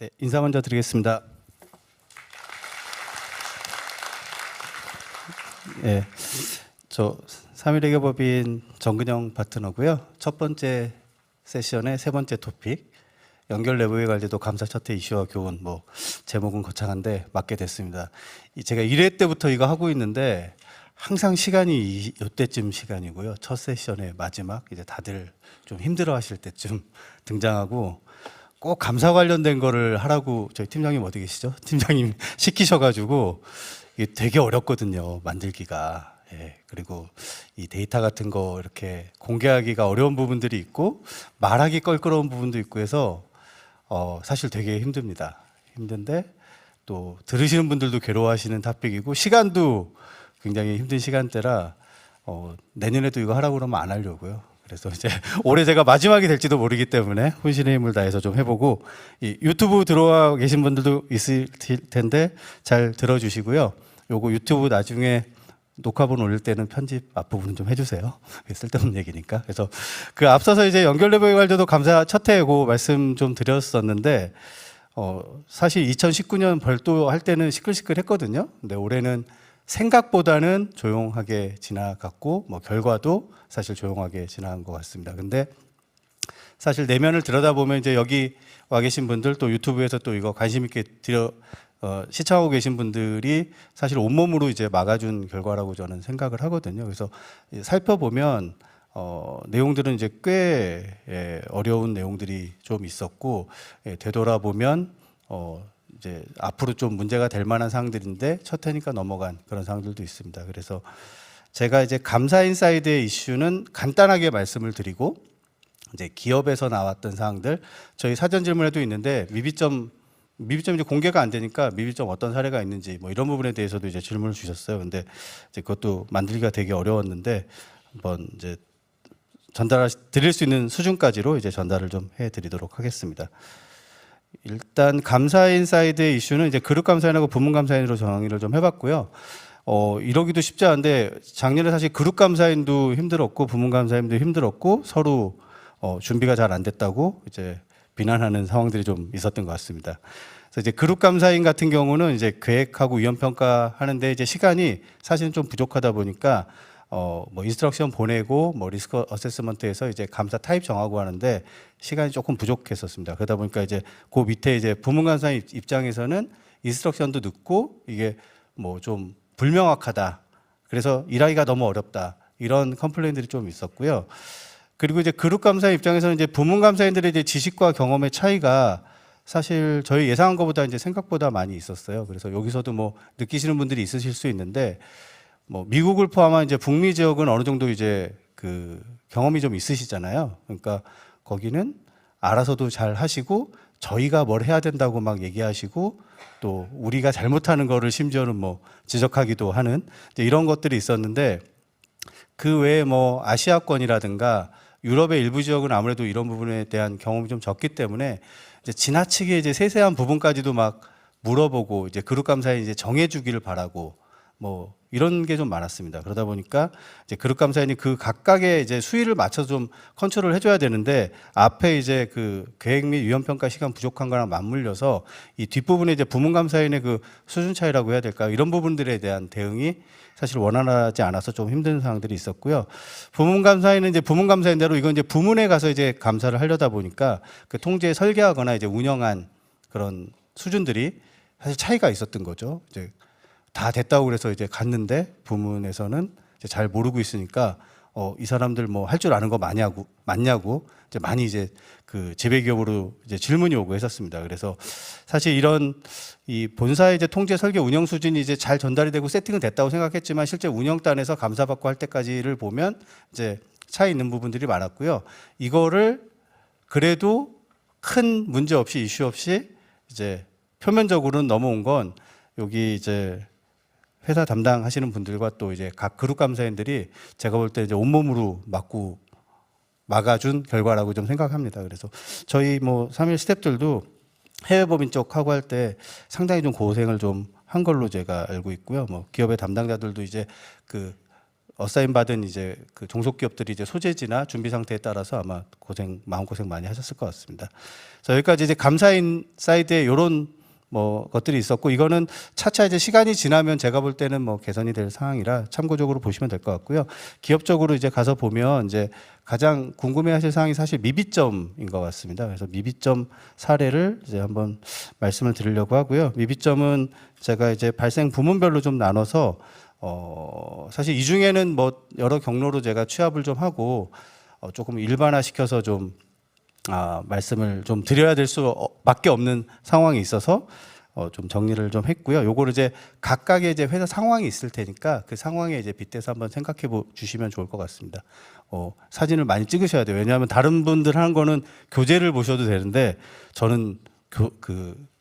네, 인사 먼저 드리겠습니다. 예, 저 3.1외교법인 정근영 파트너고요. 첫 번째 세션의 세 번째 토픽, 연결 내부에 관리도 감사 첫회 이슈와 교훈, 뭐 제목은 거창한데 맡게 됐습니다. 제가 1회 때부터 이거 하고 있는데 항상 시간이 이때쯤 시간이고요. 첫 세션의 마지막, 이제 다들 좀 힘들어하실 때쯤 등장하고, 꼭 감사 관련된 거를 하라고 저희 팀장님 어디 계시죠? 팀장님 시키셔가지고 이게 되게 어렵거든요, 만들기가. 예, 그리고 이 데이터 같은 거 이렇게 공개하기가 어려운 부분들이 있고 말하기 껄끄러운 부분도 있고 해서 사실 되게 힘듭니다. 힘든데 또 들으시는 분들도 괴로워하시는 토픽이고 시간도 굉장히 힘든 시간대라 내년에도 이거 하라고 그러면 안 하려고요. 그래서 이제 올해 제가 마지막이 될지도 모르기 때문에 혼신의 힘을 다해서 좀 해보고, 이 유튜브 들어와 계신 분들도 있을 텐데 잘 들어주시고요. 요거 유튜브 나중에 녹화본 올릴 때는 편집 앞부분 좀 해주세요. 쓸데없는 얘기니까. 그래서 그 앞서서 이제 연결 내부에 관련도 감사 첫 회고 말씀 좀 드렸었는데, 사실 2019년 별도 할 때는 시끌시끌했거든요. 근데 올해는 생각보다는 조용하게 지나갔고, 뭐 결과도 사실 조용하게 지나간 것 같습니다. 근데 사실 내면을 들여다보면 이제 여기 와 계신 분들, 또 유튜브에서 또 이거 관심 있게 시청하고 계신 분들이 사실 온몸으로 이제 막아준 결과라고 저는 생각을 하거든요. 그래서 살펴보면 내용들은 이제 꽤 어려운 내용들이 좀 있었고, 되돌아보면 이제 앞으로 좀 문제가 될 만한 사항들인데 첫 해니까 넘어간 그런 사항들도 있습니다. 그래서 제가 이제 감사 인사이드의 이슈는 간단하게 말씀을 드리고, 이제 기업에서 나왔던 사항들, 저희 사전 질문에도 있는데 미비점 이제 공개가 안 되니까 미비점 어떤 사례가 있는지 뭐 이런 부분에 대해서도 이제 질문을 주셨어요. 근데 이제 그것도 만들기가 되게 어려웠는데 한번 이제 드릴 수 있는 수준까지로 이제 전달을 좀 해드리도록 하겠습니다. 일단 감사 인사이드의 이슈는 이제 그룹 감사인하고 부문 감사인으로 정의를 좀 해봤고요. 이러기도 쉽지 않은데 작년에 사실 그룹 감사인도 힘들었고 부문 감사인도 힘들었고 서로 준비가 잘 안 됐다고 이제 비난하는 상황들이 좀 있었던 것 같습니다. 그래서 이제 그룹 감사인 같은 경우는 이제 계획하고 위험 평가하는데 이제 시간이 사실은 좀 부족하다 보니까 뭐 인스트럭션 보내고 뭐 리스크 어세스먼트에서 이제 감사 타입 정하고 하는데 시간이 조금 부족했었습니다. 그러다 보니까 이제 그 밑에 이제 부문 감사 입장에서는 인스트럭션도 늦고 이게 뭐 좀 불명확하다. 그래서 일하기가 너무 어렵다. 이런 컴플레인들이 좀 있었고요. 그리고 이제 그룹 감사 입장에서는 이제 부문 감사인들의 이제 지식과 경험의 차이가 사실 저희 예상한 것보다 이제 생각보다 많이 있었어요. 그래서 여기서도 뭐 느끼시는 분들이 있으실 수 있는데, 뭐 미국을 포함한 이제 북미 지역은 어느 정도 이제 그 경험이 좀 있으시잖아요. 그러니까 거기는 알아서도 잘 하시고 저희가 뭘 해야 된다고 막 얘기하시고 또 우리가 잘못하는 거를 심지어는 뭐 지적하기도 하는 이런 것들이 있었는데, 그 외에 뭐 아시아권이라든가 유럽의 일부 지역은 아무래도 이런 부분에 대한 경험이 좀 적기 때문에 이제 지나치게 이제 세세한 부분까지도 막 물어보고 이제 그룹 감사에 이제 정해주기를 바라고 뭐 이런 게 좀 많았습니다. 그러다 보니까 이제 그룹 감사인이 그 각각의 이제 수위를 맞춰서 좀 컨트롤을 해줘야 되는데 앞에 이제 그 계획 및 위험 평가 시간 부족한 거랑 맞물려서 이 뒷부분에 이제 부문 감사인의 그 수준 차이라고 해야 될까요? 이런 부분들에 대한 대응이 사실 원활하지 않아서 좀 힘든 상황들이 있었고요. 부문 감사인은 이제 부문 감사인대로 이건 이제 부문에 가서 이제 감사를 하려다 보니까 그 통제 설계하거나 이제 운영한 그런 수준들이 사실 차이가 있었던 거죠. 이제 다 됐다고 그래서 이제 갔는데 부문에서는 이제 잘 모르고 있으니까 이 사람들 뭐 할 줄 아는 거 맞냐고 이제 많이 이제 그 지배 기업으로 이제 질문이 오고 했었습니다. 그래서 사실 이런 이 본사의 이제 통제 설계 운영 수준이 이제 잘 전달이 되고 세팅은 됐다고 생각했지만 실제 운영단에서 감사받고 할 때까지를 보면 이제 차이 있는 부분들이 많았고요. 이거를 그래도 큰 문제 없이 이슈 없이 이제 표면적으로는 넘어온 건 여기 이제 회사 담당하시는 분들과 또 이제 각 그룹 감사인들이 제가 볼 때 이제 온몸으로 막아준 결과라고 좀 생각합니다. 그래서 저희 뭐 3일 스태프들도 해외 법인 쪽 하고 할 때 상당히 좀 고생을 좀 한 걸로 제가 알고 있고요. 뭐 기업의 담당자들도 이제 그 어사인 받은 이제 그 종속 기업들이 이제 소재지나 준비 상태에 따라서 아마 마음고생 많이 하셨을 것 같습니다. 그래서 여기까지 이제 감사인 사이드에 이런 뭐 것들이 있었고, 이거는 차차 이제 시간이 지나면 제가 볼 때는 뭐 개선이 될 상황이라 참고적으로 보시면 될 것 같고요. 기업적으로 이제 가서 보면 이제 가장 궁금해하실 사항이 사실 미비점인 것 같습니다. 그래서 미비점 사례를 이제 한번 말씀을 드리려고 하고요. 미비점은 제가 이제 발생 부문별로 좀 나눠서 사실 이 중에는 뭐 여러 경로로 제가 취합을 좀 하고 조금 일반화시켜서 좀 말씀을 좀 드려야 될 수밖에 없는 상황이 있어서 좀 정리를 좀 했고요. 요거를 이제 각각의 이제 회사 상황이 있을 테니까 그 상황에 이제 빗대서 한번 생각해 주시면 좋을 것 같습니다. 사진을 많이 찍으셔야 돼요. 왜냐하면 다른 분들 하는 거는 교재를 보셔도 되는데 저는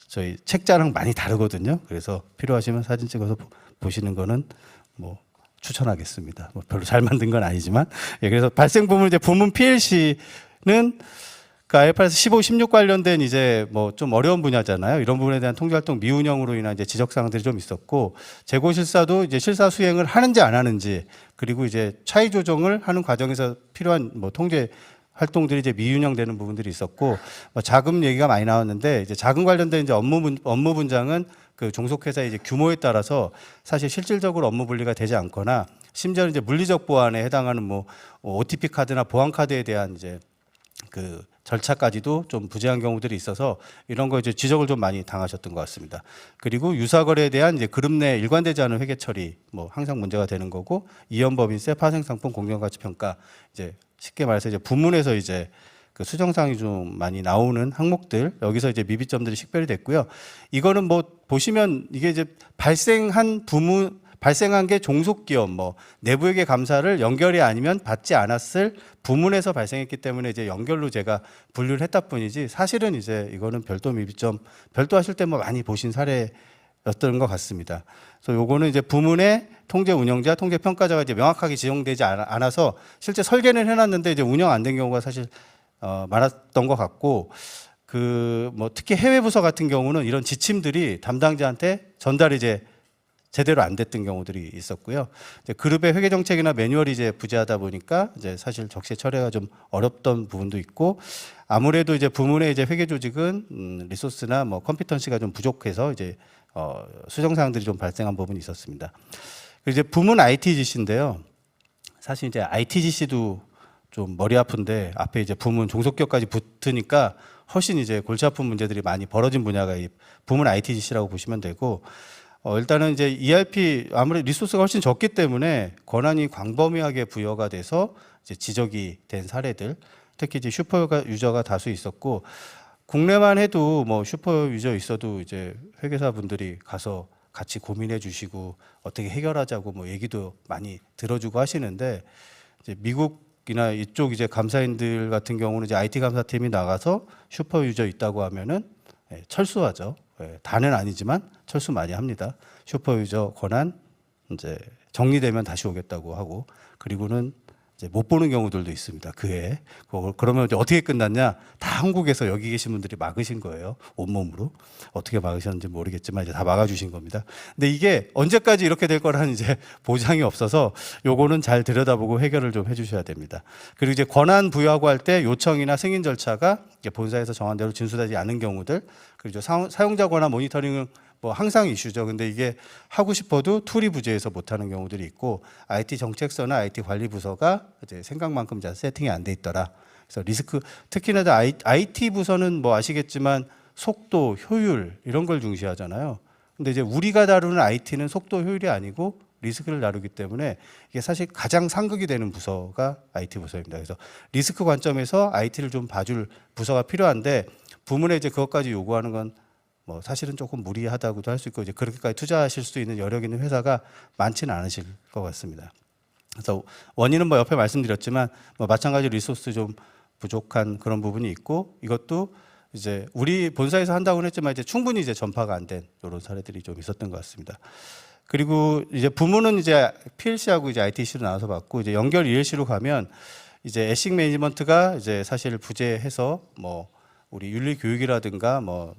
저희 책자랑 많이 다르거든요. 그래서 필요하시면 사진 찍어서 보시는 거는 뭐 추천하겠습니다. 뭐 별로 잘 만든 건 아니지만, 예, 그래서 발생 부문 이제 부문 PLC는 그 IFRS 15, 16 관련된 이제 뭐 좀 어려운 분야잖아요. 이런 부분에 대한 통제활동 미운영으로 인한 이제 지적사항들이 좀 있었고, 재고 실사도 이제 실사 수행을 하는지 안 하는지, 그리고 이제 차이 조정을 하는 과정에서 필요한 뭐 통제 활동들이 이제 미운영되는 부분들이 있었고, 뭐 자금 얘기가 많이 나왔는데, 이제 자금 관련된 이제 업무 분장은 그 종속회사의 이제 규모에 따라서 사실 실질적으로 업무 분리가 되지 않거나, 심지어는 이제 물리적 보안에 해당하는 뭐 OTP 카드나 보안 카드에 대한 이제 그 절차까지도 좀 부재한 경우들이 있어서 이런 거 이제 지적을 좀 많이 당하셨던 것 같습니다. 그리고 유사거래에 대한 이제 그룹 내 일관되지 않은 회계 처리 뭐 항상 문제가 되는 거고, 이연법인세, 파생상품, 공정가치평가, 이제 쉽게 말해서 이제 부문에서 이제 그 수정사항이 좀 많이 나오는 항목들, 여기서 이제 미비점들이 식별이 됐고요. 이거는 뭐 보시면 이게 이제 발생한 게 종속기업, 뭐 내부회계 감사를 연결이 아니면 받지 않았을 부문에서 발생했기 때문에 이제 연결로 제가 분류를 했다 뿐이지, 사실은 이제 이거는 별도 미비점, 별도 하실 때 뭐 많이 보신 사례였던 것 같습니다. 그래서 요거는 이제 부문의 통제 운영자, 통제 평가자가 이제 명확하게 지정되지 않아서 실제 설계는 해놨는데 이제 운영 안 된 경우가 사실 많았던 것 같고, 그 뭐 특히 해외 부서 같은 경우는 이런 지침들이 담당자한테 전달이 이제 제대로 안 됐던 경우들이 있었고요. 이제 그룹의 회계 정책이나 매뉴얼이 이제 부재하다 보니까 이제 사실 적시 처리가 좀 어렵던 부분도 있고, 아무래도 이제 부문의 이제 회계 조직은 리소스나 뭐 컴피턴시가 좀 부족해서 이제 수정 사항들이 좀 발생한 부분이 있었습니다. 그리고 이제 부문 IT 지시인데요. 사실 이제 IT 지시도 좀 머리 아픈데 앞에 이제 부문 종속기업까지 붙으니까 훨씬 이제 골치 아픈 문제들이 많이 벌어진 분야가 이 부문 IT 지시라고 보시면 되고, 일단은 이제 ERP 아무래도 리소스가 훨씬 적기 때문에 권한이 광범위하게 부여가 돼서 이제 지적이 된 사례들, 특히 이제 슈퍼 유저가 다수 있었고, 국내만 해도 뭐 슈퍼 유저 있어도 이제 회계사 분들이 가서 같이 고민해 주시고 어떻게 해결하자고 뭐 얘기도 많이 들어주고 하시는데, 이제 미국이나 이쪽 이제 감사인들 같은 경우는 이제 IT 감사팀이 나가서 슈퍼 유저 있다고 하면은 철수하죠. 다는 아니지만 철수 많이 합니다. 슈퍼유저 권한 이제 정리되면 다시 오겠다고 하고, 그리고는 이제 못 보는 경우들도 있습니다. 그해. 그러면 이제 어떻게 끝났냐? 다 한국에서 여기 계신 분들이 막으신 거예요. 온몸으로. 어떻게 막으셨는지 모르겠지만 이제 다 막아주신 겁니다. 근데 이게 언제까지 이렇게 될 거라는 이제 보장이 없어서 요거는 잘 들여다보고 해결을 좀 해주셔야 됩니다. 그리고 이제 권한 부여하고 할 때 요청이나 승인 절차가 본사에서 정한 대로 진수되지 않은 경우들, 그리고 사용자 권한 모니터링은 뭐 항상 이슈죠. 근데 이게 하고 싶어도 툴이 부재해서 못하는 경우들이 있고, IT 정책서나 IT 관리 부서가 이제 생각만큼 잘 세팅이 안 돼 있더라. 그래서 리스크, 특히나 IT 부서는 뭐 아시겠지만 속도, 효율 이런 걸 중시하잖아요. 근데 이제 우리가 다루는 IT는 속도, 효율이 아니고 리스크를 다루기 때문에 이게 사실 가장 상극이 되는 부서가 IT 부서입니다. 그래서 리스크 관점에서 IT를 좀 봐줄 부서가 필요한데, 부문에 이제 그것까지 요구하는 건 뭐 사실은 조금 무리하다고도 할 수 있고, 이제 그렇게까지 투자하실 수 있는 여력 있는 회사가 많지는 않으실 것 같습니다. 그래서 원인은 뭐 옆에 말씀드렸지만 뭐 마찬가지로 리소스 좀 부족한 그런 부분이 있고, 이것도 이제 우리 본사에서 한다고는 했지만 이제 충분히 이제 전파가 안 된 이런 사례들이 좀 있었던 것 같습니다. 그리고 이제 부문은 이제 PLC하고 이제 ITC로 나눠서 봤고, 이제 연결 ELC로 가면 이제 애식 매니지먼트가 이제 사실 부재해서 뭐 우리 윤리 교육이라든가 뭐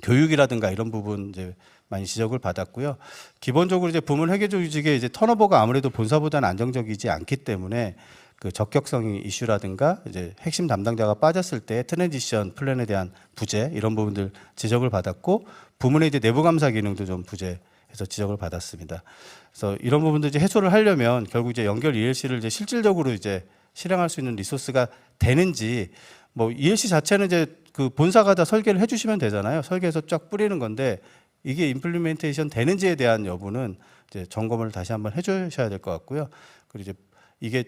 교육이라든가 이런 부분 이제 많이 지적을 받았고요. 기본적으로 이제 부문 회계 조직의 이제 턴오버가 아무래도 본사보다는 안정적이지 않기 때문에 그 적격성 이슈라든가 이제 핵심 담당자가 빠졌을 때 트랜지션 플랜에 대한 부재 이런 부분들 지적을 받았고, 부문의 이제 내부 감사 기능도 좀 부재해서 지적을 받았습니다. 그래서 이런 부분들 이제 해소를 하려면 결국 이제 연결 ELC를 이제 실질적으로 이제 실행할 수 있는 리소스가 되는지, 뭐 ELC 자체는 이제 그 본사가 다 설계를 해주시면 되잖아요. 설계해서 쫙 뿌리는 건데 이게 임플리멘테이션 되는지에 대한 여부는 이제 점검을 다시 한번 해주셔야 될 것 같고요. 그리고 이제 이게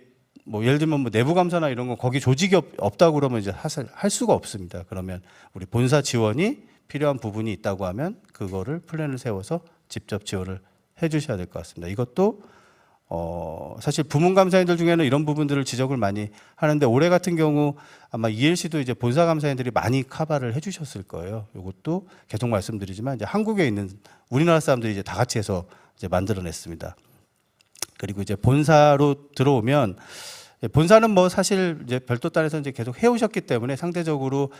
뭐 예를 들면 뭐 내부 감사나 이런 거 거기 조직이 없다고 그러면 이제 할 수가 없습니다. 그러면 우리 본사 지원이 필요한 부분이 있다고 하면 그거를 플랜을 세워서 직접 지원을 해주셔야 될 것 같습니다. 이것도 사실 부문 감사인들 중에는 이런 부분들을 지적을 많이 하는데, 올해 같은 경우 아마 ELC도 이제 본사 감사인들이 많이 커버를 해주셨을 거예요. 이것도 계속 말씀드리지만 이제 한국에 있는 우리나라 사람들이 이제 다 같이 해서 이제 만들어냈습니다. 그리고 이제 본사로 들어오면, 본사는 뭐 사실 이제 별도 단에서 이제 계속 해오셨기 때문에 상대적으로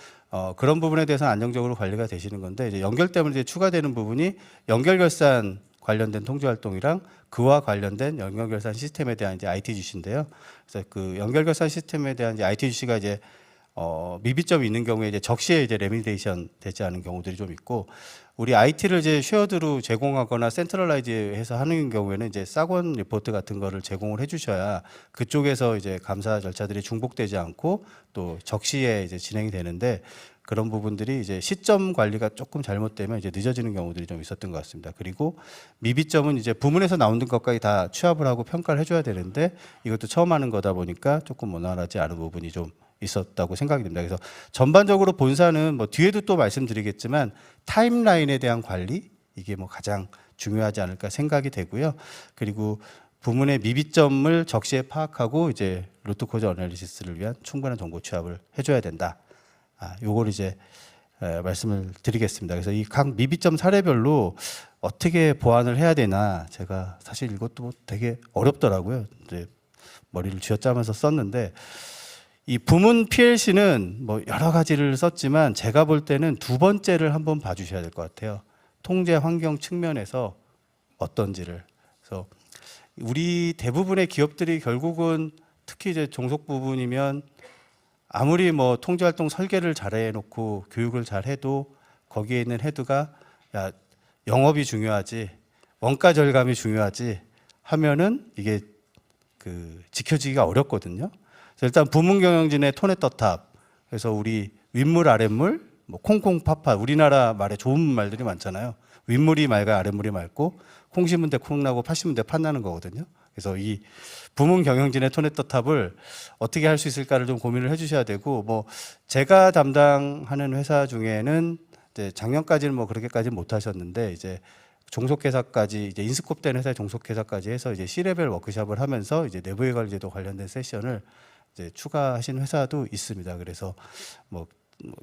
그런 부분에 대해서는 안정적으로 관리가 되시는 건데, 이제 연결 때문에 이제 추가되는 부분이 연결결산 관련된 통제 활동이랑 그와 관련된 연결결산 시스템에 대한 이제 ITGC인데요. 그래서 그 연결결산 시스템에 대한 이제 ITGC가 이제 미비점이 있는 경우에 이제 적시에 이제 레미데이션 되지 않은 경우들이 좀 있고, 우리 IT를 이제 쉐어드로 제공하거나 센트럴라이즈해서 하는 경우에는 이제 사건 리포트 같은 거를 제공을 해주셔야 그쪽에서 이제 감사 절차들이 중복되지 않고 또 적시에 이제 진행이 되는데, 그런 부분들이 이제 시점 관리가 조금 잘못되면 이제 늦어지는 경우들이 좀 있었던 것 같습니다. 그리고 미비점은 이제 부문에서 나오는 것까지 다 취합을 하고 평가를 해줘야 되는데 이것도 처음 하는 거다 보니까 조금 원활하지 않은 부분이 좀 있었다고 생각이 됩니다. 그래서 전반적으로 본사는 뭐 뒤에도 또 말씀드리겠지만 타임라인에 대한 관리, 이게 뭐 가장 중요하지 않을까 생각이 되고요. 그리고 부문의 미비점을 적시에 파악하고 이제 루트 코즈 어널리시스를 위한 충분한 정보 취합을 해줘야 된다. 요걸 이제 말씀을 드리겠습니다. 그래서 이 각 미비점 사례별로 어떻게 보완을 해야 되나, 제가 사실 이것도 뭐 되게 어렵더라고요. 이제 머리를 쥐어짜면서 썼는데, 이 부문 PLC는 뭐 여러 가지를 썼지만 제가 볼 때는 두 번째를 한번 봐주셔야 될 것 같아요. 통제 환경 측면에서 어떤지를. 그래서 우리 대부분의 기업들이 결국은 특히 이제 종속 부분이면 아무리 뭐 통제활동 설계를 잘해놓고 교육을 잘해도 거기에 있는 헤드가 야, 영업이 중요하지, 원가 절감이 중요하지 하면은 이게 그 지켜지기가 어렵거든요. 그래서 일단 부문 경영진의 토네 떠탑, 그래서 우리 윗물 아랫물, 뭐 콩콩 파파, 우리나라 말에 좋은 말들이 많잖아요. 윗물이 맑아 아랫물이 맑고 콩 심은 데 콩 나고 팥 심은 데 팥 나는 거거든요. 그래서 이 부문 경영진의 토네 떠탑을 어떻게 할 수 있을까를 좀 고민을 해주셔야 되고, 뭐 제가 담당하는 회사 중에는 이제 작년까지는 뭐 그렇게까지는 못 하셨는데 이제 종속회사까지 이제 인스콥된 회사의 종속회사까지 해서 이제 C레벨 워크숍을 하면서 이제 내부의 관리제도 관련된 세션을 이제 추가하신 회사도 있습니다. 그래서 뭐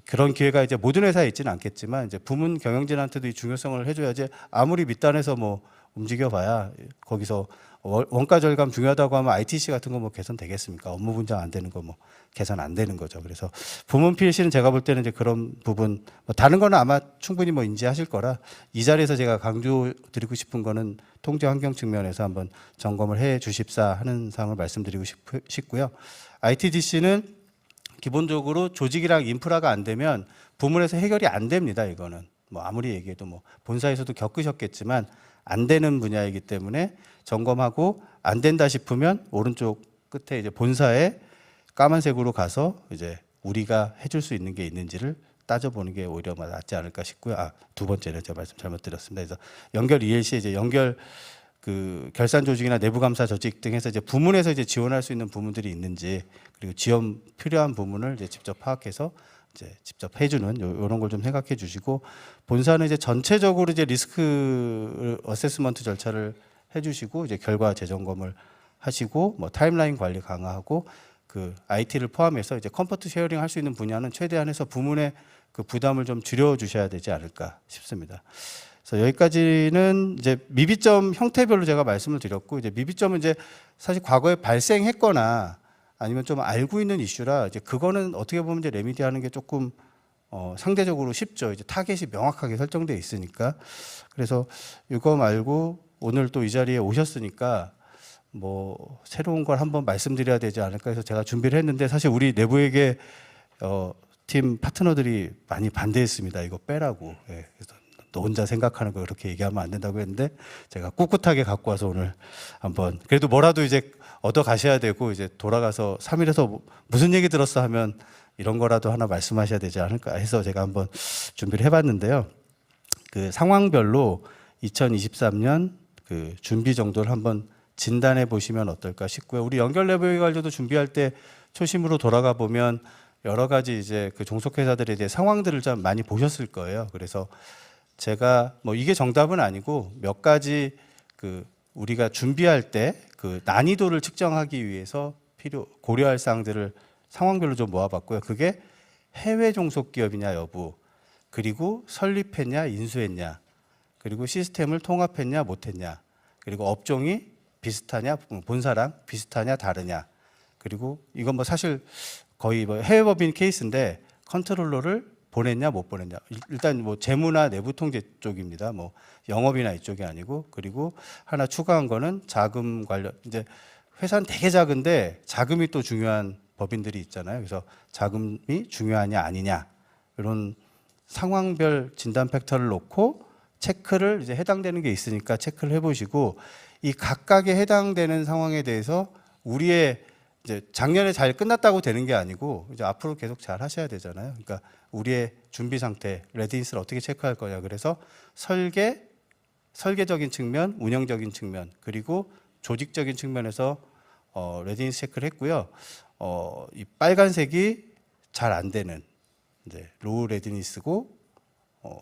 그런 기회가 이제 모든 회사에 있지는 않겠지만 이제 부문 경영진한테도 이 중요성을 해줘야지, 아무리 밑단에서 뭐 움직여봐야 거기서 원가 절감 중요하다고 하면 ITC 같은 거 뭐 개선되겠습니까? 업무 분장 안 되는 거 뭐 개선 안 되는 거죠. 그래서 부문 PLC는 제가 볼 때는 이제 그런 부분, 뭐 다른 거는 아마 충분히 뭐 인지하실 거라, 이 자리에서 제가 강조드리고 싶은 거는 통제 환경 측면에서 한번 점검을 해 주십사 하는 사항을 말씀드리고 싶고요. ITDC는 기본적으로 조직이랑 인프라가 안 되면 부문에서 해결이 안 됩니다. 이거는 뭐 아무리 얘기해도 뭐 본사에서도 겪으셨겠지만 안 되는 분야이기 때문에 점검하고 안 된다 싶으면 오른쪽 끝에 이제 본사에 까만색으로 가서 이제 우리가 해줄 수 있는 게 있는지를 따져보는 게 오히려 낫지 않을까 싶고요. 두 번째는 제가 말씀 잘못 드렸습니다. 그래서 연결 ELC 이제 연결 그 결산 조직이나 내부 감사 조직 등에서 이제 부문에서 이제 지원할 수 있는 부문들이 있는지, 그리고 지원 필요한 부문을 이제 직접 파악해서 이제 직접 해주는 이런 걸 좀 생각해 주시고, 본사는 이제 전체적으로 이제 리스크 어세스먼트 절차를 해주시고 이제 결과 재점검을 하시고 뭐 타임라인 관리 강화하고 그 IT를 포함해서 이제 컴포트 쉐어링 할 수 있는 분야는 최대한 해서 부문의 그 부담을 좀 줄여 주셔야 되지 않을까 싶습니다. 그래서 여기까지는 이제 미비점 형태별로 제가 말씀을 드렸고, 이제 미비점은 이제 사실 과거에 발생했거나 아니면 좀 알고 있는 이슈라 이제 그거는 어떻게 보면 이제 레미디하는 게 조금 상대적으로 쉽죠. 이제 타겟이 명확하게 설정돼 있으니까. 그래서 이거 말고 오늘 또 이 자리에 오셨으니까 뭐 새로운 걸 한번 말씀드려야 되지 않을까 해서 제가 준비를 했는데, 사실 우리 내부에게 팀 파트너들이 많이 반대했습니다. 이거 빼라고. 예, 그래서 너 혼자 생각하는 거 그렇게 얘기하면 안 된다고 했는데, 제가 꿋꿋하게 갖고 와서 오늘 한번, 그래도 뭐라도 이제 얻어 가셔야 되고, 이제 돌아가서 3일에서 무슨 얘기 들었어 하면 이런 거라도 하나 말씀하셔야 되지 않을까 해서 제가 한번 준비를 해봤는데요. 그 상황별로 2023년 그 준비 정도를 한번 진단해 보시면 어떨까 싶고요. 우리 연결 내부의 관리도 준비할 때 초심으로 돌아가 보면 여러 가지 이제 그 종속회사들에 대해 상황들을 좀 많이 보셨을 거예요. 그래서 제가 뭐 이게 정답은 아니고 몇 가지 그 우리가 준비할 때 그 난이도를 측정하기 위해서 고려할 사항들을 상황별로 좀 모아봤고요. 그게 해외 종속 기업이냐 여부, 그리고 설립했냐 인수했냐, 그리고 시스템을 통합했냐 못했냐, 그리고 업종이 비슷하냐 본사랑 비슷하냐 다르냐, 그리고 이건 뭐 사실 거의 뭐 해외 법인 케이스인데 컨트롤러를 보냈냐 못 보냈냐. 일단 뭐 재무나 내부 통제 쪽입니다. 뭐 영업이나 이쪽이 아니고. 그리고 하나 추가한 거는 자금 관련, 이제 회사는 되게 작은데 자금이 또 중요한 법인들이 있잖아요. 그래서 자금이 중요하냐 아니냐, 이런 상황별 진단 팩터를 놓고 체크를, 이제 해당되는 게 있으니까 체크를 해보시고, 이 각각에 해당되는 상황에 대해서 우리의 이제 작년에 잘 끝났다고 되는 게 아니고 이제 앞으로 계속 잘 하셔야 되잖아요. 그러니까 우리의 준비 상태, 레디니스를 어떻게 체크할 거냐. 그래서 설계적인 측면, 운영적인 측면, 그리고 조직적인 측면에서 레디니스 체크를 했고요. 이 빨간색이 잘 안 되는 이제 로우 레디니스고,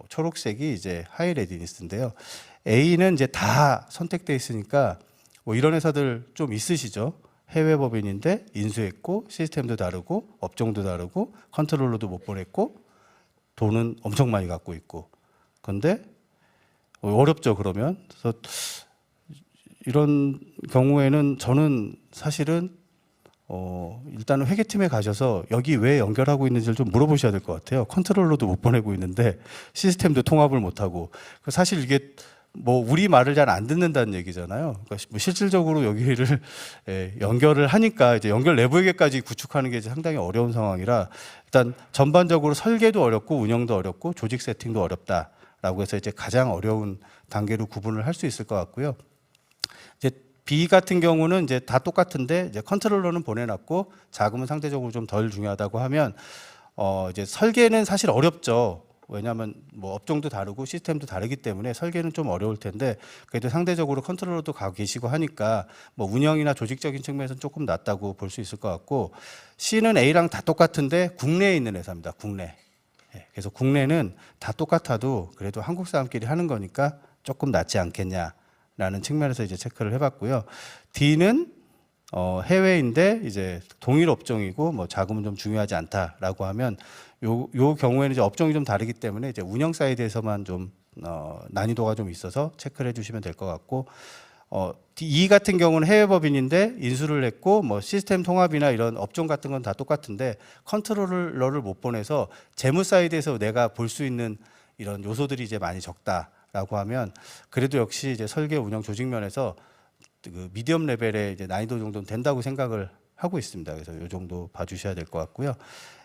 초록색이 이제 하이 레디니스인데요. A는 이제 다 선택돼 있으니까 뭐 이런 회사들 좀 있으시죠? 해외 법인인데 인수했고 시스템도 다르고 업종도 다르고 컨트롤러도 못 보냈고 돈은 엄청 많이 갖고 있고. 그런데 어렵죠. 그러면 그래서 이런 경우에는 저는 사실은 일단은 회계팀에 가셔서 여기 왜 연결하고 있는지를 좀 물어보셔야 될 것 같아요. 컨트롤러도 못 보내고 있는데 시스템도 통합을 못하고. 사실 이게 뭐 우리 말을 잘 안 듣는다는 얘기잖아요. 그러니까 뭐 실질적으로 여기를 연결을 하니까 이제 연결 내부에게까지 구축하는 게 이제 상당히 어려운 상황이라, 일단 전반적으로 설계도 어렵고 운영도 어렵고 조직 세팅도 어렵다라고 해서 이제 가장 어려운 단계로 구분을 할 수 있을 것 같고요. 이제 B 같은 경우는 이제 다 똑같은데 이제 컨트롤러는 보내놨고 자금은 상대적으로 좀 덜 중요하다고 하면, 이제 설계는 사실 어렵죠. 왜냐하면 뭐 업종도 다르고 시스템도 다르기 때문에 설계는 좀 어려울 텐데, 그래도 상대적으로 컨트롤러도 가고 계시고 하니까 뭐 운영이나 조직적인 측면에서는 조금 낫다고 볼 수 있을 것 같고, C는 A랑 다 똑같은데 국내에 있는 회사입니다. 국내. 그래서 국내는 다 똑같아도 그래도 한국 사람끼리 하는 거니까 조금 낫지 않겠냐라는 측면에서 이제 체크를 해봤고요. D는 해외인데 이제 동일 업종이고 뭐 자금은 좀 중요하지 않다라고 하면, 요 경우에는 이제 업종이 좀 다르기 때문에 이제 운영 사이드에서만 좀 난이도가 좀 있어서 체크를 해주시면 될 것 같고, E 같은 경우는 해외 법인인데 인수를 했고 뭐 시스템 통합이나 이런 업종 같은 건 다 똑같은데 컨트롤러를 못 보내서 재무 사이드에서 내가 볼 수 있는 이런 요소들이 이제 많이 적다라고 하면, 그래도 역시 이제 설계 운영 조직 면에서 그 미디엄 레벨의 이제 난이도 정도는 된다고 생각을 하고 있습니다. 그래서 이 정도 봐주셔야 될 것 같고요.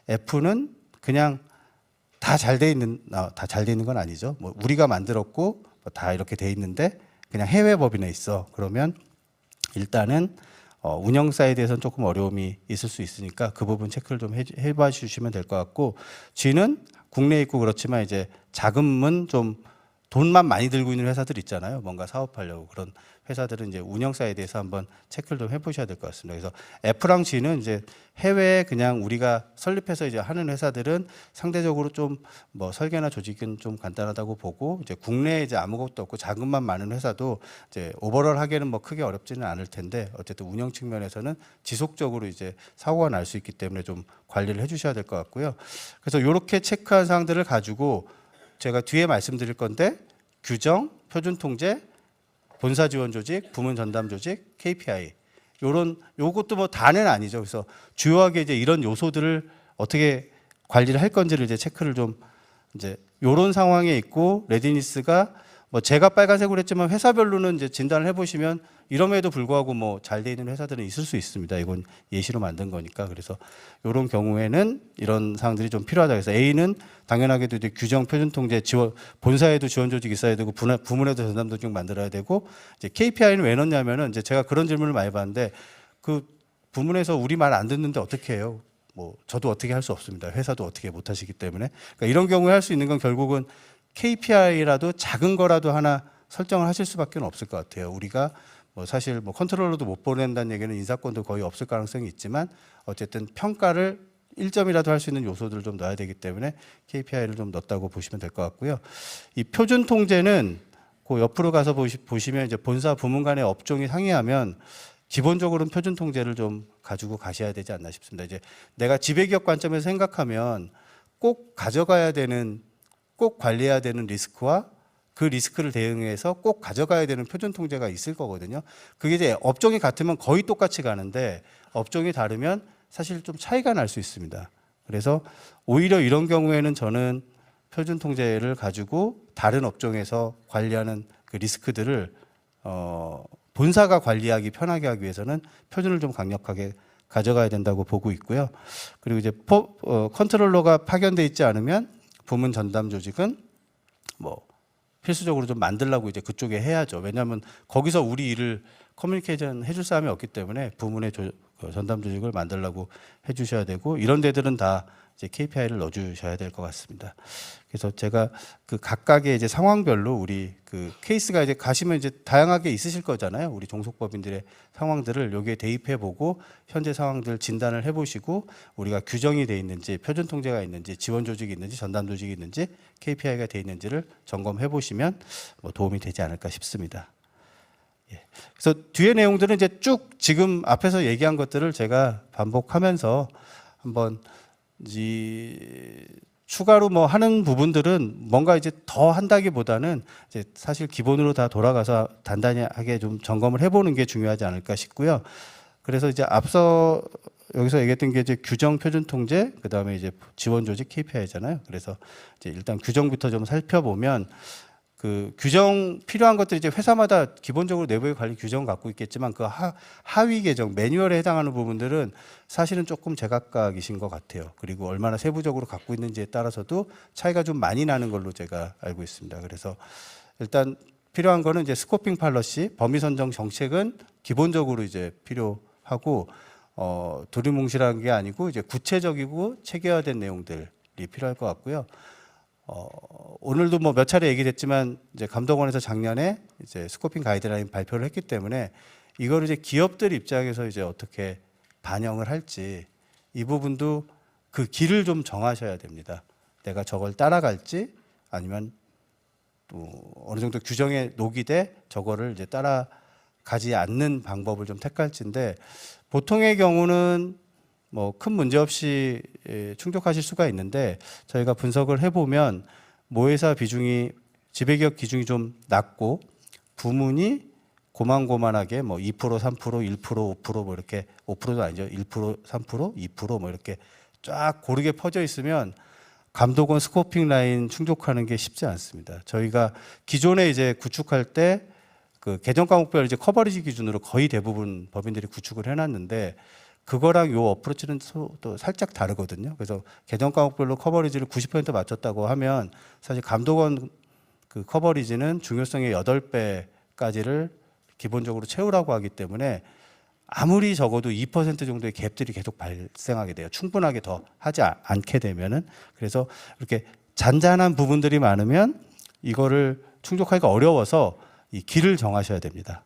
F는 그냥 다 잘 돼 있는 건 아니죠. 뭐 우리가 만들었고 다 이렇게 돼 있는데 그냥 해외 법인에 있어. 그러면 일단은 운영 사이드에서는 조금 어려움이 있을 수 있으니까 그 부분 체크를 좀 해봐 주시면 될 것 같고, G는 국내에 있고 그렇지만 이제 자금은 좀 돈만 많이 들고 있는 회사들 있잖아요. 뭔가 사업하려고. 그런 회사들은 이제 운영 사이드에서 한번 체크를 좀 해보셔야 될 것 같습니다. 그래서 F랑 G는 이제 해외에 그냥 우리가 설립해서 이제 하는 회사들은 상대적으로 좀 뭐 설계나 조직은 좀 간단하다고 보고, 이제 국내에 이제 아무것도 없고 자금만 많은 회사도 이제 오버롤 하기에는 뭐 크게 어렵지는 않을 텐데, 어쨌든 운영 측면에서는 지속적으로 이제 사고가 날 수 있기 때문에 좀 관리를 해주셔야 될 것 같고요. 그래서 이렇게 체크한 사항들을 가지고 제가 뒤에 말씀드릴 건데, 규정, 표준 통제, 본사 지원 조직, 부문 전담 조직, KPI, 요것도 뭐 다는 아니죠. 그래서 주요하게 이제 이런 요소들을 어떻게 관리를 할 건지를 이제 체크를 좀 이제 요런 상황에 있고 레디니스가 뭐 제가 빨간색으로 했지만 회사별로는 이제 진단을 해보시면 이럼에도 불구하고 뭐 잘 돼 있는 회사들은 있을 수 있습니다. 이건 예시로 만든 거니까. 그래서 이런 경우에는 이런 사항들이 좀 필요하다. 그래서 A는 당연하게도 이제 규정 표준 통제 지원 본사에도 지원 조직 있어야 되고 부문에도 전담 조직 만들어야 되고 이제 KPI는 왜 넣냐면은 이제 제가 그런 질문을 많이 받는데 그 부문에서 우리 말 안 듣는데 어떻게 해요? 뭐 저도 어떻게 할 수 없습니다. 회사도 어떻게 못 하시기 때문에 그러니까 이런 경우에 할 수 있는 건 결국은 KPI라도 작은 거라도 하나 설정을 하실 수밖에 없을 것 같아요. 우리가 뭐 사실 뭐 컨트롤러도 못 보낸다는 얘기는 인사권도 거의 없을 가능성이 있지만 어쨌든 평가를 1점이라도 할 수 있는 요소들을 좀 넣어야 되기 때문에 KPI를 좀 넣었다고 보시면 될 것 같고요. 이 표준 통제는 그 옆으로 가서 보시면 이제 본사 부문 간의 업종이 상이하면 기본적으로는 표준 통제를 좀 가지고 가셔야 되지 않나 싶습니다. 이제 내가 지배기업 관점에서 생각하면 꼭 가져가야 되는 꼭 관리해야 되는 리스크와 그 리스크를 대응해서 꼭 가져가야 되는 표준 통제가 있을 거거든요. 그게 이제 업종이 같으면 거의 똑같이 가는데 업종이 다르면 사실 좀 차이가 날 수 있습니다. 그래서 오히려 이런 경우에는 저는 표준 통제를 가지고 다른 업종에서 관리하는 그 리스크들을 본사가 관리하기 편하게 하기 위해서는 표준을 좀 강력하게 가져가야 된다고 보고 있고요. 그리고 이제 컨트롤러가 파견돼 있지 않으면 부문 전담 조직은 뭐 필수적으로 좀 만들라고 이제 그쪽에 해야죠. 왜냐하면 거기서 우리 일을 커뮤니케이션 해줄 사람이 없기 때문에 부문의 전담 조직을 만들라고 해주셔야 되고 이런 데들은 다 이제 KPI를 넣어주셔야 될 것 같습니다. 그래서 제가 그 각각의 이제 상황별로 우리 그 케이스가 이제 가시면 이제 다양하게 있으실 거잖아요. 우리 종속법인들의 상황들을 여기에 대입해보고 현재 상황들 진단을 해보시고 우리가 규정이 돼 있는지 표준 통제가 있는지 지원 조직이 있는지 전담 조직이 있는지 KPI가 돼 있는지를 점검해 보시면 뭐 도움이 되지 않을까 싶습니다. 예. 그래서 뒤에 내용들은 이제 쭉 지금 앞에서 얘기한 것들을 제가 반복하면서 한번 추가로 뭐 하는 부분들은 뭔가 이제 더 한다기보다는 이제 사실 기본으로 다 돌아가서 단단하게 좀 점검을 해보는 게 중요하지 않을까 싶고요. 그래서 이제 앞서 여기서 얘기했던 게 이제 규정 표준 통제, 그 다음에 이제 지원 조직 KPI잖아요. 그래서 이제 일단 규정부터 좀 살펴보면 그 규정 필요한 것들이 이제 회사마다 기본적으로 내부의 관리 규정 갖고 있겠지만 그 하위 계정 매뉴얼에 해당하는 부분들은 사실은 조금 제각각이신 것 같아요. 그리고 얼마나 세부적으로 갖고 있는지에 따라서도 차이가 좀 많이 나는 걸로 제가 알고 있습니다. 그래서 일단 필요한 거는 이제 스코핑 팔러시, 범위 선정 정책은 기본적으로 이제 필요하고 두리뭉실한 게 아니고 이제 구체적이고 체계화된 내용들이 필요할 것 같고요. 오늘도 뭐 몇 차례 얘기됐지만 이제 감독원에서 작년에 이제 스코핑 가이드라인 발표를 했기 때문에 이거를 이제 기업들 입장에서 이제 어떻게 반영을 할지 이 부분도 그 길을 좀 정하셔야 됩니다. 내가 저걸 따라갈지 아니면 또 어느 정도 규정에 녹이되 저거를 이제 따라가지 않는 방법을 좀 택할지인데 보통의 경우는 뭐 큰 문제 없이 충족하실 수가 있는데 저희가 분석을 해보면 모회사 비중이 지배기업 기준이 좀 낮고 부문이 고만고만하게 뭐 2%, 3%, 1%, 5%뭐 이렇게 5%도 아니죠. 1%, 3%, 2%뭐 이렇게 쫙 고르게 퍼져 있으면 감독원 스코핑 라인 충족하는 게 쉽지 않습니다. 저희가 기존에 이제 구축할 때 그 계정 과목별 이제 커버리지 기준으로 거의 대부분 법인들이 구축을 해놨는데 그거랑 요 어프로치는 또 살짝 다르거든요. 그래서 계정 과목별로 커버리지를 90% 맞췄다고 하면 사실 감독원 그 커버리지는 중요성의 8배까지를 기본적으로 채우라고 하기 때문에 아무리 적어도 2% 정도의 갭들이 계속 발생하게 돼요. 충분하게 더 하지 않게 되면은. 그래서 이렇게 잔잔한 부분들이 많으면 이거를 충족하기가 어려워서 이 길을 정하셔야 됩니다.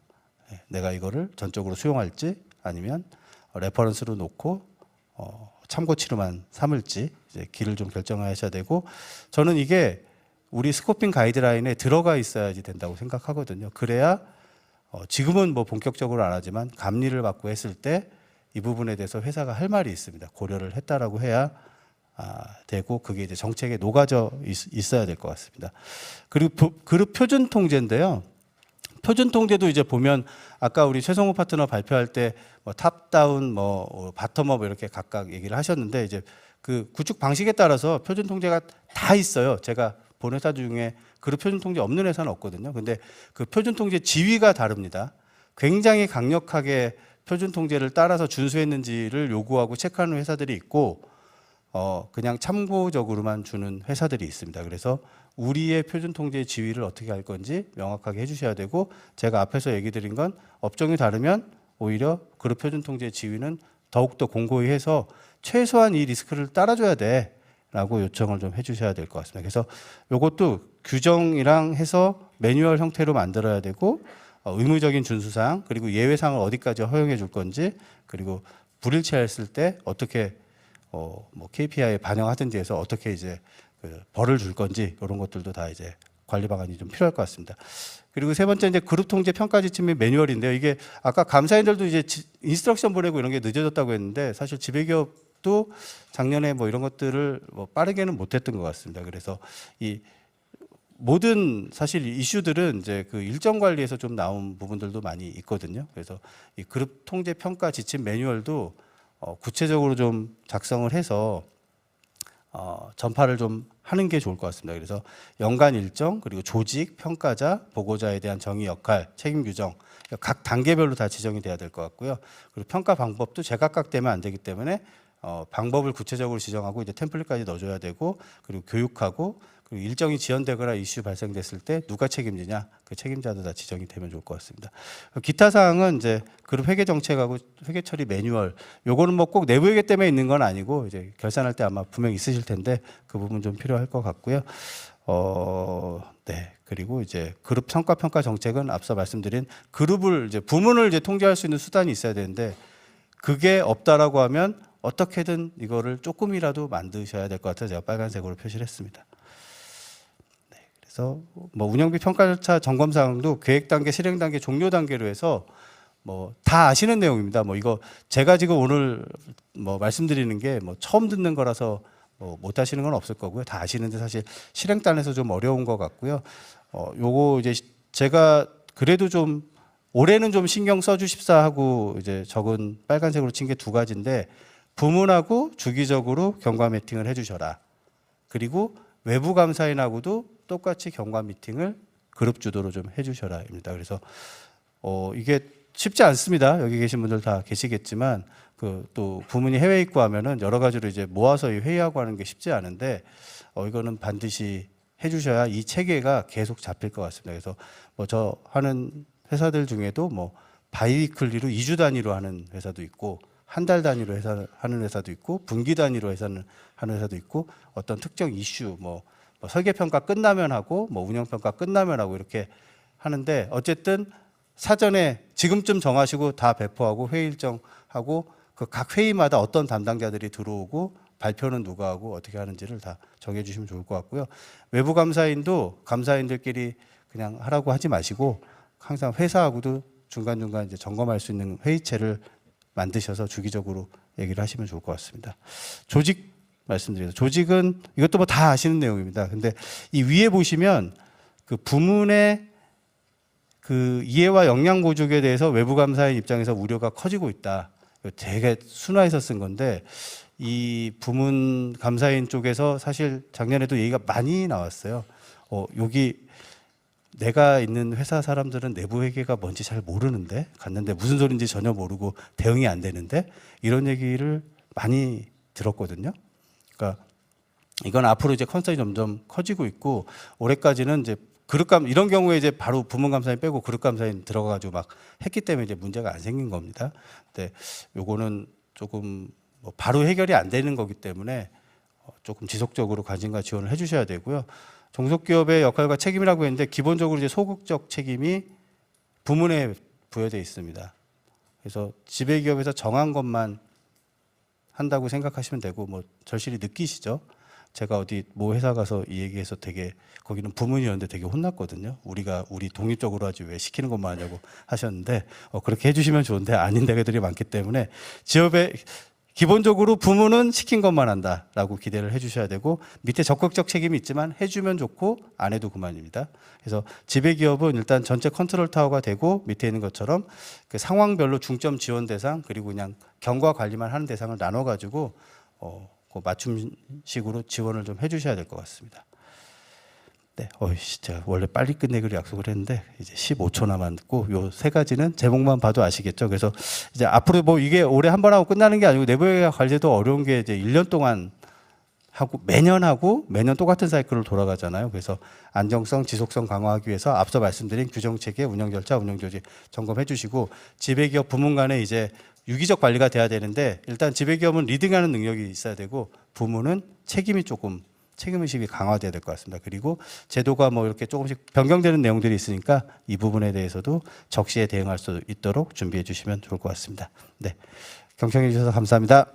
내가 이거를 전적으로 수용할지 아니면 레퍼런스로 놓고 참고치로만 삼을지 이제 길을 좀 결정하셔야 되고 저는 이게 우리 스코핑 가이드라인에 들어가 있어야지 된다고 생각하거든요. 그래야 지금은 뭐 본격적으로 안 하지만 감리를 받고 했을 때 이 부분에 대해서 회사가 할 말이 있습니다. 고려를 했다라고 해야 되고 그게 이제 정책에 녹아져 있어야 될 것 같습니다. 그리고 그룹 표준 통제인데요. 표준 통제도 이제 보면 아까 우리 최성호 파트너 발표할 때 뭐 탑다운 뭐 바텀업 이렇게 각각 얘기를 하셨는데 이제 그 구축 방식에 따라서 표준 통제가 다 있어요. 제가 본 회사 중에 그룹 표준 통제 없는 회사는 없거든요. 근데 그 표준 통제 지위가 다릅니다. 굉장히 강력하게 표준 통제를 따라서 준수했는지를 요구하고 체크하는 회사들이 있고 그냥 참고적으로만 주는 회사들이 있습니다. 그래서 우리의 표준 통제 지위를 어떻게 할 건지 명확하게 해주셔야 되고, 제가 앞에서 얘기 드린 건 업종이 다르면 오히려 그룹 표준 통제 지위는 더욱더 공고히 해서 최소한 이 리스크를 따라줘야 돼라고 요청을 좀 해주셔야 될 것 같습니다. 그래서 이것도 규정이랑 해서 매뉴얼 형태로 만들어야 되고, 의무적인 준수사항 그리고 예외사항을 어디까지 허용해 줄 건지, 그리고 불일치했을 때 어떻게 뭐 KPI에 반영하든지 해서 어떻게 이제 그 벌을 줄 건지, 이런 것들도 다 이제 관리 방안이 좀 필요할 것 같습니다. 그리고 세 번째 이제 그룹 통제 평가 지침의 매뉴얼인데요. 이게 아까 감사인들도 이제 인스트럭션 보내고 이런 게 늦어졌다고 했는데, 사실 지배기업도 작년에 뭐 이런 것들을 뭐 빠르게는 못했던 것 같습니다. 그래서 이 모든 사실 이슈들은 이제 그 일정 관리에서 좀 나온 부분들도 많이 있거든요. 그래서 이 그룹 통제 평가 지침 매뉴얼도 구체적으로 좀 작성을 해서 전파를 좀 하는 게 좋을 것 같습니다. 그래서 연간 일정, 그리고 조직, 평가자, 보고자에 대한 정의 역할, 책임 규정 각 단계별로 다 지정이 돼야 될 것 같고요. 그리고 평가 방법도 제각각되면 안 되기 때문에 방법을 구체적으로 지정하고 이제 템플릿까지 넣어줘야 되고, 그리고 교육하고, 그리고 일정이 지연되거나 이슈 발생됐을 때 누가 책임지냐, 그 책임자도 다 지정이 되면 좋을 것 같습니다. 기타 사항은 이제 그룹 회계 정책하고 회계 처리 매뉴얼, 요거는 뭐 꼭 내부 회계 때문에 있는 건 아니고 이제 결산할 때 아마 분명 있으실 텐데 그 부분 좀 필요할 것 같고요. 네. 그리고 이제 그룹 성과 평가 정책은 앞서 말씀드린 그룹을 이제 부문을 이제 통제할 수 있는 수단이 있어야 되는데, 그게 없다라고 하면 어떻게든 이거를 조금이라도 만드셔야 될 것 같아서 제가 빨간색으로 표시를 했습니다. 그래서 뭐 운영비 평가 절차 점검 사항도 계획 단계, 실행 단계, 종료 단계로 해서 뭐 다 아시는 내용입니다. 뭐 이거 제가 지금 오늘 뭐 말씀드리는 게 뭐 처음 듣는 거라서 못 하시는 건 없을 거고요. 다 아시는데 사실 실행단에서 좀 어려운 것 같고요. 요거 이제 제가 그래도 좀 올해는 좀 신경 써주십사 하고 이제 적은 빨간색으로 친 게 두 가지인데, 부문하고 주기적으로 경과 미팅을 해주셔라. 그리고 외부 감사인하고도 똑같이 경과 미팅을 그룹 주도로 좀 해주셔라입니다. 그래서 이게 쉽지 않습니다. 여기 계신 분들 다 계시겠지만 그 또 부문이 해외 있고 하면은 여러 가지로 이제 모아서 회의하고 하는 게 쉽지 않은데 이거는 반드시 해주셔야 이 체계가 계속 잡힐 것 같습니다. 그래서 뭐 저 하는 회사들 중에도 뭐 바이위클리로 2주 단위로 하는 회사도 있고, 한 달 단위로 하는 회사도 있고, 분기 단위로 하는 회사도 있고, 어떤 특정 이슈 뭐 설계 평가 끝나면 하고 뭐 운영 평가 끝나면 하고 이렇게 하는데, 어쨌든 사전에 지금쯤 정하시고 다 배포하고 회의 일정하고 그 각 회의마다 어떤 담당자들이 들어오고 발표는 누가 하고 어떻게 하는지를 다 정해 주시면 좋을 것 같고요. 외부 감사인도 감사인들끼리 그냥 하라고 하지 마시고 항상 회사하고도 중간중간 이제 점검할 수 있는 회의체를 만드셔서 주기적으로 얘기를 하시면 좋을 것 같습니다. 조직 말씀드려요. 조직은 이것도 뭐 다 아시는 내용입니다. 근데 이 위에 보시면 그 부문의 그 이해와 역량 보족에 대해서 외부 감사인 입장에서 우려가 커지고 있다. 되게 순화해서 쓴 건데, 이 부문 감사인 쪽에서 사실 작년에도 얘기가 많이 나왔어요. 여기 내가 있는 회사 사람들은 내부 회계가 뭔지 잘 모르는데, 갔는데 무슨 소린지 전혀 모르고 대응이 안 되는데, 이런 얘기를 많이 들었거든요. 그러니까 이건 앞으로 이제 컨설이 점점 커지고 있고, 올해까지는 이제 그룹감 이런 경우에 이제 바로 부문 감사인 빼고 그룹 감사인 들어가가지고 막 했기 때문에 이제 문제가 안 생긴 겁니다. 근데 요거는 조금 뭐 바로 해결이 안 되는 거기 때문에 조금 지속적으로 관심과 지원을 해주셔야 되고요. 종속기업의 역할과 책임이라고 했는데, 기본적으로 이제 소극적 책임이 부문에 부여되어 있습니다. 그래서 지배기업에서 정한 것만 한다고 생각하시면 되고, 뭐 절실히 느끼시죠? 제가 어디 모 회사 가서 이 얘기해서 되게 거기는 부문이었는데 되게 혼났거든요. 우리 독립적으로 하지 왜 시키는 것만 하냐고 하셨는데 그렇게 해주시면 좋은데 아닌 데들이 많기 때문에, 기업의 기본적으로 부모는 시킨 것만 한다라고 기대를 해주셔야 되고 밑에 적극적 책임이 있지만 해주면 좋고 안 해도 그만입니다. 그래서 지배기업은 일단 전체 컨트롤 타워가 되고 밑에 있는 것처럼 그 상황별로 중점 지원 대상 그리고 그냥 경과 관리만 하는 대상을 나눠가지고 그 맞춤식으로 지원을 좀 해주셔야 될 것 같습니다. 네, 제가 원래 빨리 끝내기로 약속을 했는데 이제 15초 남았고 요 세 가지는 제목만 봐도 아시겠죠. 그래서 이제 앞으로 뭐 이게 올해 한 번 하고 끝나는 게 아니고 내부회계 관리도 어려운 게 이제 1년 동안 하고 매년 똑같은 사이클로 돌아가잖아요. 그래서 안정성, 지속성 강화하기 위해서 앞서 말씀드린 규정 체계, 운영 절차, 운영 조직 점검해 주시고 지배기업 부문 간에 이제 유기적 관리가 돼야 되는데 일단 지배기업은 리딩하는 능력이 있어야 되고 부문은 책임의식이 강화돼야 될 것 같습니다. 그리고 제도가 뭐 이렇게 조금씩 변경되는 내용들이 있으니까 이 부분에 대해서도 적시에 대응할 수 있도록 준비해 주시면 좋을 것 같습니다. 네, 경청해 주셔서 감사합니다.